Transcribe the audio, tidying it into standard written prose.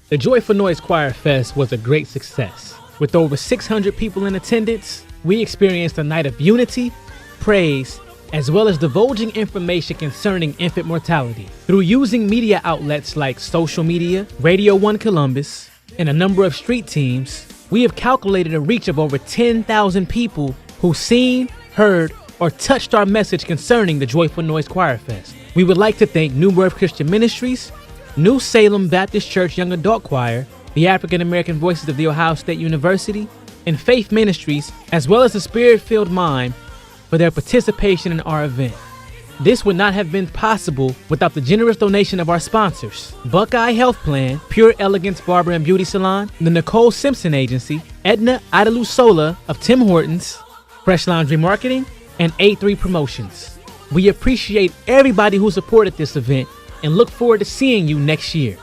The Joyful Noise Choir Fest was a great success. With over 600 people in attendance, we experienced a night of unity, praise, as well as divulging information concerning infant mortality. Through using media outlets like social media, Radio 1 Columbus, and a number of street teams, we have calculated a reach of over 10,000 people who seen, heard, or touched our message concerning the Joyful Noise Choir Fest. We would like to thank New Birth Christian Ministries, New Salem Baptist Church Young Adult Choir, the African American Voices of the Ohio State University, and Faith Ministries, as well as the Spirit-Filled Mind, for their participation in our event. This would not have been possible without the generous donation of our sponsors: Buckeye Health Plan, Pure Elegance Barber and Beauty Salon, the Nicole Simpson Agency, Edna Idalusola of Tim Hortons, Fresh Laundry Marketing, and A3 Promotions. We appreciate everybody who supported this event and look forward to seeing you next year.